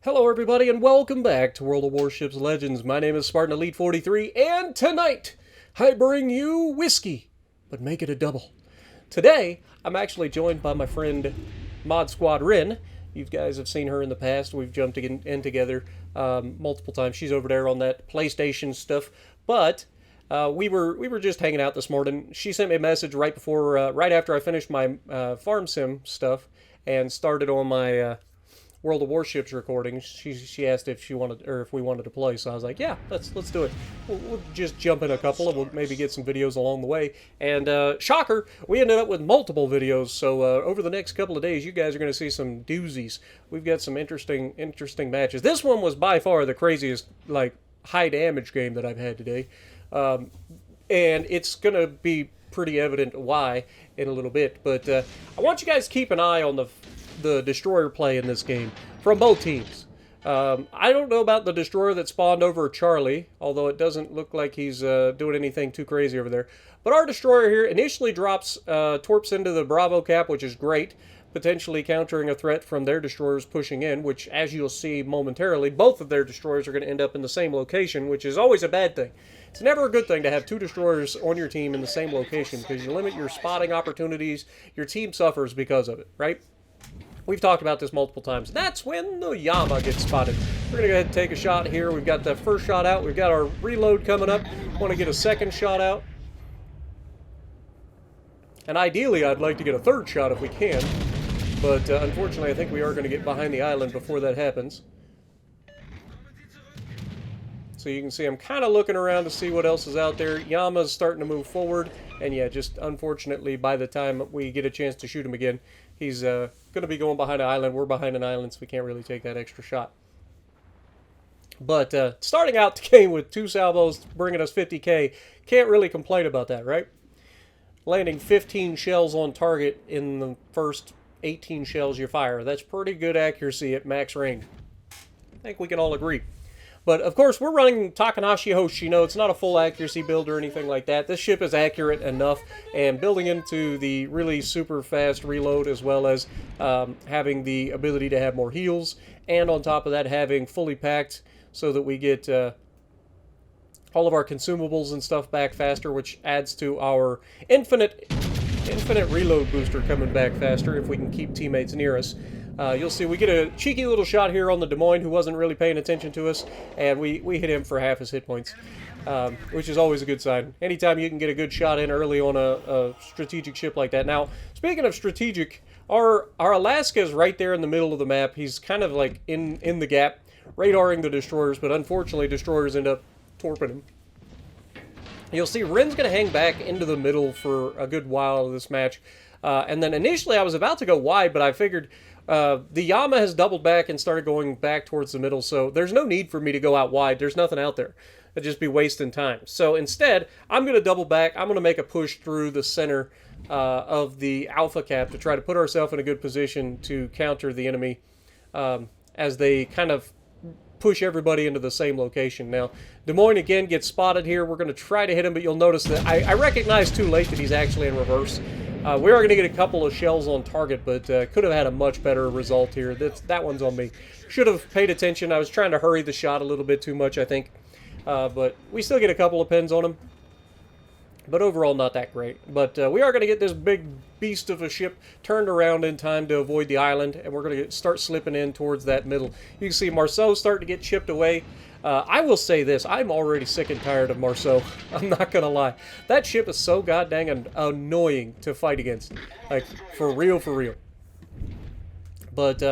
Hello everybody and welcome back to World of Warships Legends. My name is Spartan Elite 43 and tonight I bring you WisKy, but make it a double. Today I'm actually joined by my friend Mod Squad Rin. You guys have seen her in the past. We've jumped in together multiple times. She's over there on that PlayStation stuff, but we were just hanging out this morning. She sent me a message right after I finished my farm sim stuff and started on my World of Warships recording. She asked if she wanted, or if we wanted to play, so I was like, yeah, let's do it. We'll just jump in a couple, and we'll maybe get some videos along the way. And shocker, we ended up with multiple videos. So over the next couple of days, you guys are going to see some doozies. We've got some interesting matches. This one was by far the craziest, like, high damage game that I've had today, and it's going to be pretty evident why in a little bit. But I want you guys to keep an eye on the destroyer play in this game from both teams. I don't know about the destroyer that spawned over Charlie, although it doesn't look like he's doing anything too crazy over there. But our destroyer here initially drops torps into the Bravo cap, which is great, potentially countering a threat from their destroyers pushing in, which, as you'll see momentarily, both of their destroyers are going to end up in the same location, which is always a bad thing. It's never a good thing to have two destroyers on your team in the same location, because you limit your spotting opportunities. Your team suffers because of it, right? We've talked about this multiple times. That's when the Yama gets spotted. We're going to go ahead and take a shot here. We've got the first shot out. We've got our reload coming up. Want to get a second shot out. And ideally, I'd like to get a third shot if we can. But unfortunately, I think we are going to get behind the island before that happens. So you can see I'm kind of looking around to see what else is out there. Yama's starting to move forward. And yeah, just unfortunately, by the time we get a chance to shoot him again, he's going to be going behind an island. We're behind an island, so we can't really take that extra shot. But starting out the game with 2 salvos, bringing us 50k, can't really complain about that, right? Landing 15 shells on target in the first 18 shells you fire. That's pretty good accuracy at max range. I think we can all agree. But, of course, we're running Takanashi Hoshino. It's not a full accuracy build or anything like that. This ship is accurate enough, and building into the really super fast reload, as well as having the ability to have more heals, and on top of that, having fully packed so that we get all of our consumables and stuff back faster, which adds to our infinite reload booster coming back faster if we can keep teammates near us. You'll see we get a cheeky little shot here on the Des Moines, who wasn't really paying attention to us, and we hit him for half his hit points, which is always a good sign. Anytime you can get a good shot in early on a strategic ship like that. Now, speaking of strategic, our Alaska is right there in the middle of the map. He's kind of like in the gap, radaring the destroyers, but unfortunately destroyers end up torping him. You'll see Rin's going to hang back into the middle for a good while of this match. And then initially I was about to go wide, but I figured the Yama has doubled back and started going back towards the middle, so there's no need for me to go out wide. There's nothing out there. I'd just be wasting time. So instead, I'm going to double back. I'm going to make a push through the center of the Alpha Cap to try to put ourselves in a good position to counter the enemy as they kind of push everybody into the same location. Now, Des Moines again gets spotted here. We're going to try to hit him, but you'll notice that I recognize too late that he's actually in reverse. We are going to get a couple of shells on target, but could have had a much better result here. That one's on me. Should have paid attention. I was trying to hurry the shot a little bit too much, I think. But we still get a couple of pins on him. But overall, not that great. But we are going to get this big beast of a ship turned around in time to avoid the island, and we're going to start slipping in towards that middle. You can see Marceau starting to get chipped away. I will say this, I'm already sick and tired of Marceau. I'm not going to lie. That ship is so goddamn annoying to fight against. Like, for real, for real. But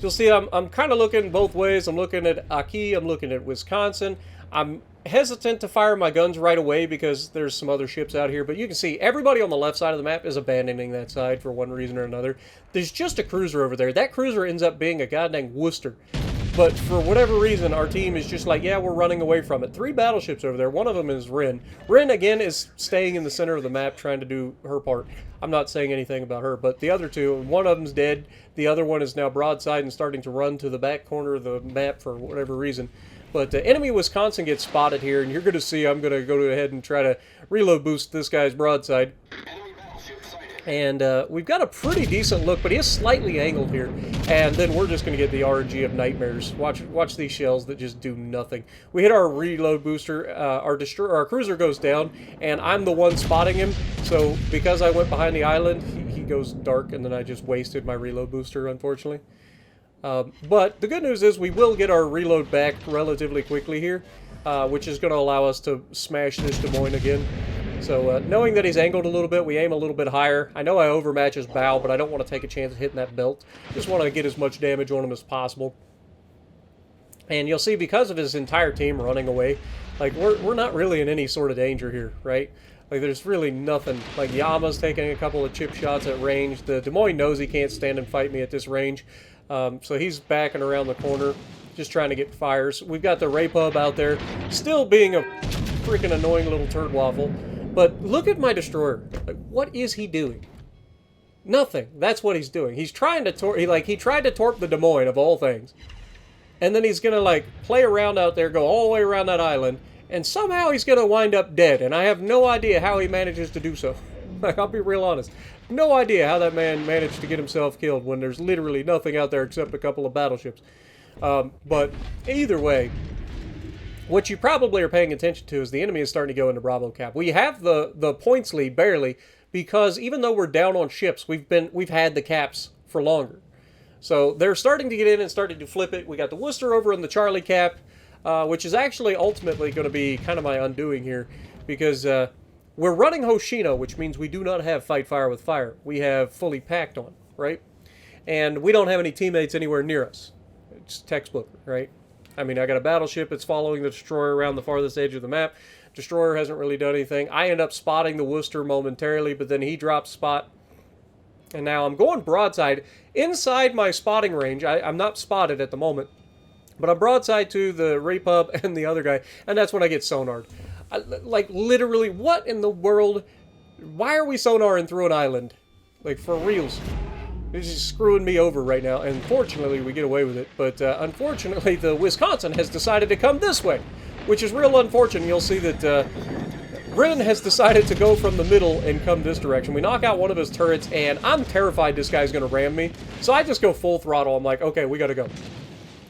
you'll see I'm kind of looking both ways. I'm looking at Aki, I'm looking at Wisconsin. I'm hesitant to fire my guns right away because there's some other ships out here, but you can see everybody on the left side of the map is abandoning that side for one reason or another. There's just a cruiser over there. That cruiser ends up being a goddamn Worcester. But for whatever reason, our team is just like, yeah, we're running away from it. 3 battleships over there. One of them is Rin. Rin, again, is staying in the center of the map trying to do her part. I'm not saying anything about her, but the other two, one of them's dead. The other one is now broadside and starting to run to the back corner of the map for whatever reason. But enemy Wisconsin gets spotted here, and you're going to see I'm going to go ahead and try to reload boost this guy's broadside. And we've got a pretty decent look, but he is slightly angled here. And then we're just going to get the RNG of nightmares. Watch these shells that just do nothing. We hit our reload booster. Our cruiser goes down, and I'm the one spotting him. So because I went behind the island, he goes dark, and then I just wasted my reload booster, unfortunately. But the good news is we will get our reload back relatively quickly here, which is going to allow us to smash this Des Moines again. So knowing that he's angled a little bit, we aim a little bit higher. I know I overmatch his bow, but I don't want to take a chance of hitting that belt. Just want to get as much damage on him as possible. And you'll see because of his entire team running away, like we're not really in any sort of danger here, right? Like there's really nothing. Like Yama's taking a couple of chip shots at range. The Des Moines knows he can't stand and fight me at this range. So he's backing around the corner, just trying to get fires. We've got the Ray Pub out there, still being a freaking annoying little turd waffle. But look at my destroyer. Like, what is he doing? Nothing. That's what he's doing. He's trying to he tried to torp the Des Moines of all things. And then he's gonna like play around out there, go all the way around that island, and somehow he's gonna wind up dead. And I have no idea how he manages to do so. Like, I'll be real honest. No idea how that man managed to get himself killed when there's literally nothing out there except a couple of battleships. But either way, what you probably are paying attention to is the enemy is starting to go into Bravo Cap. We have the points lead barely because even though we're down on ships, we've had the caps for longer. So they're starting to get in and starting to flip it. We got the Worcester over in the Charlie Cap, which is actually ultimately going to be kind of my undoing here because we're running Hoshino, which means we do not have Fight Fire with Fire. We have fully packed on, right? And we don't have any teammates anywhere near us. It's textbook, right? I mean, I got a battleship. It's following the destroyer around the farthest edge of the map. Destroyer hasn't really done anything. I end up spotting the Worcester momentarily, but then he drops spot. And now I'm going broadside. Inside my spotting range, I'm not spotted at the moment, but I'm broadside to the Ray Pub and the other guy, and that's when I get sonared. Like, literally, what in the world? Why are we sonaring through an island? Like, for reals. This is screwing me over right now, and fortunately we get away with it, but unfortunately the Wisconsin has decided to come this way, which is real unfortunate. You'll see that Ren has decided to go from the middle and come this direction. We knock out one of his turrets, and I'm terrified this guy's going to ram me, so I just go full throttle. I'm like, okay, we got to go.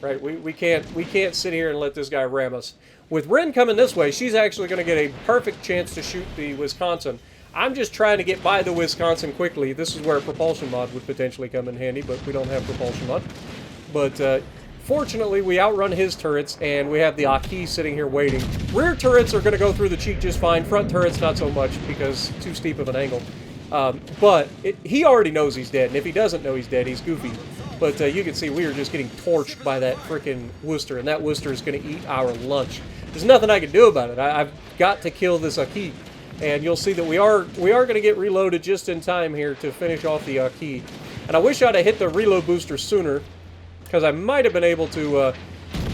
Right? We can't sit here and let this guy ram us. With Ren coming this way, she's actually going to get a perfect chance to shoot the Wisconsin. I'm just trying to get by the Wisconsin quickly. This is where a propulsion mod would potentially come in handy, but we don't have propulsion mod. But fortunately, we outrun his turrets, and we have the Aki sitting here waiting. Rear turrets are going to go through the cheek just fine. Front turrets, not so much, because too steep of an angle. But he already knows he's dead, and if he doesn't know he's dead, he's goofy. But you can see we are just getting torched by that freaking Worcester, and that Worcester is going to eat our lunch. There's nothing I can do about it. I've got to kill this Aki. And you'll see that we are going to get reloaded just in time here to finish off the Aki. And I wish I'd have hit the reload booster sooner, because I might have been able to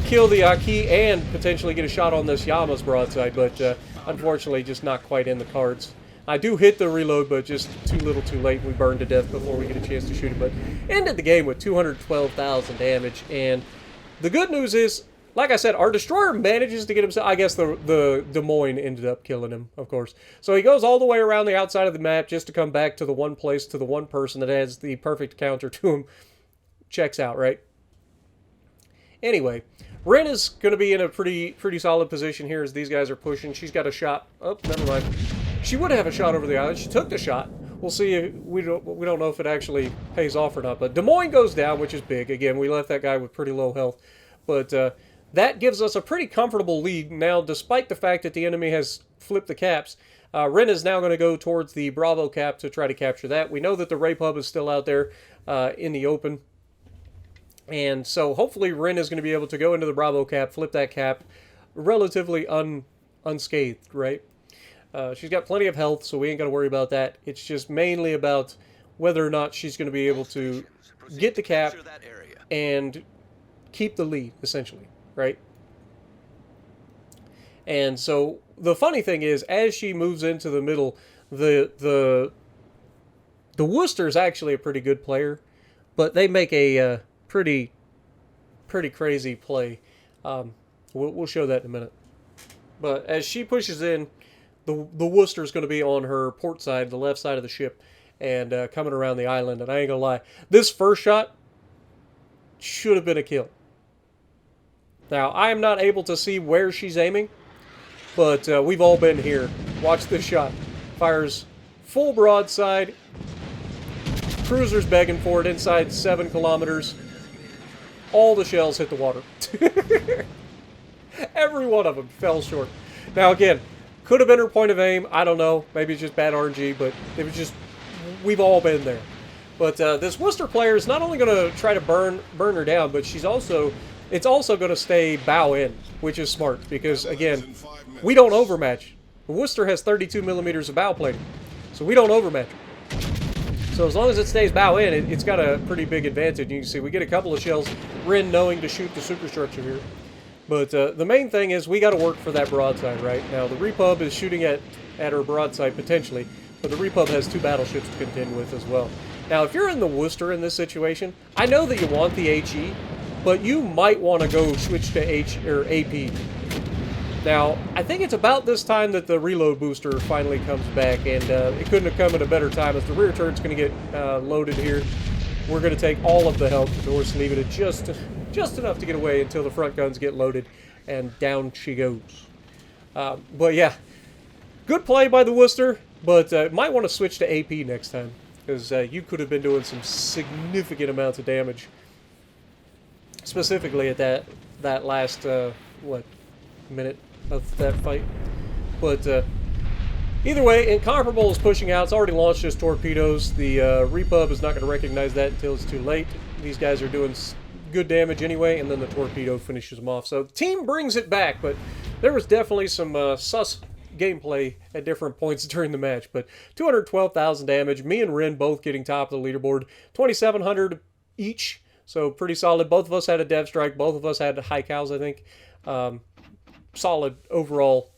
kill the Aki and potentially get a shot on this Yama's broadside, but unfortunately just not quite in the cards. I do hit the reload, but just too little too late. We burned to death before we get a chance to shoot him, but ended the game with 212,000 damage. And the good news is, like I said, our destroyer manages to get himself. I guess the Des Moines ended up killing him, of course. So he goes all the way around the outside of the map just to come back to the one place, to the one person that has the perfect counter to him. Checks out, right? Anyway, Ren is going to be in a pretty solid position here as these guys are pushing. She's got a shot. Oh, never mind. She would have a shot over the island. She took the shot. We'll see. We don't know if it actually pays off or not. But Des Moines goes down, which is big. Again, we left that guy with pretty low health. But that gives us a pretty comfortable lead now, despite the fact that the enemy has flipped the caps. Ren is now going to go towards the Bravo cap to try to capture that. We know that the Ray Pub is still out there in the open. And so hopefully Ren is going to be able to go into the Bravo cap, flip that cap relatively unscathed, right? She's got plenty of health, so we ain't got to worry about that. It's just mainly about whether or not she's going to be able to get the cap and keep the lead, essentially, right? And so the funny thing is, as she moves into the middle, the Worcester is actually a pretty good player, but they make a pretty crazy play. We'll show that in a minute. But as she pushes in, the Worcester is going to be on her port side, the left side of the ship, and coming around the island. And I ain't gonna lie, this first shot should have been a kill. Now, I am not able to see where she's aiming, but we've all been here. Watch this shot. Fires full broadside. Cruiser's begging for it inside 7 kilometers. All the shells hit the water. Every one of them fell short. Now, again, could have been her point of aim. I don't know. Maybe it's just bad RNG, but it was just, we've all been there. But this Worcester player is not only going to try to burn her down, but it's also going to stay bow in, which is smart because, again, we don't overmatch. Worcester has 32 millimeters of bow plating, so we don't overmatch. So as long as it stays bow in, it's got a pretty big advantage. You can see we get a couple of shells. Rin knowing to shoot the superstructure here. But the main thing is we got to work for that broadside, right? Now, the Repub is shooting at her broadside potentially, but the Repub has 2 battleships to contend with as well. Now, if you're in the Worcester in this situation, I know that you want the HE, but you might want to go switch to AP. Now, I think it's about this time that the reload booster finally comes back, and it couldn't have come at a better time as the rear turn's going to get loaded here. We're going to take all of the help to Norse, leaving it just enough to get away until the front guns get loaded, and down she goes. But yeah, good play by the Worcester, but might want to switch to AP next time, because you could have been doing some significant amounts of damage, specifically at that last, minute of that fight. But either way, Incomparable is pushing out. It's already launched his torpedoes. The Repub is not going to recognize that until it's too late. These guys are doing good damage anyway, and then the torpedo finishes them off. So the team brings it back, but there was definitely some sus gameplay at different points during the match. But 212,000 damage. Me and Rin both getting top of the leaderboard. 2,700 each. So pretty solid. Both of us had a dev strike. Both of us had high cows, I think. Solid overall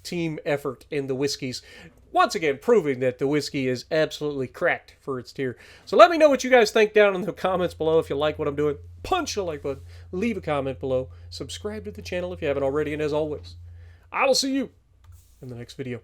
team effort in the WisKys. Once again, proving that the WisKy is absolutely cracked for its tier. So let me know what you guys think down in the comments below. If you like what I'm doing, punch the like button, leave a comment below, subscribe to the channel if you haven't already, and as always, I will see you in the next video.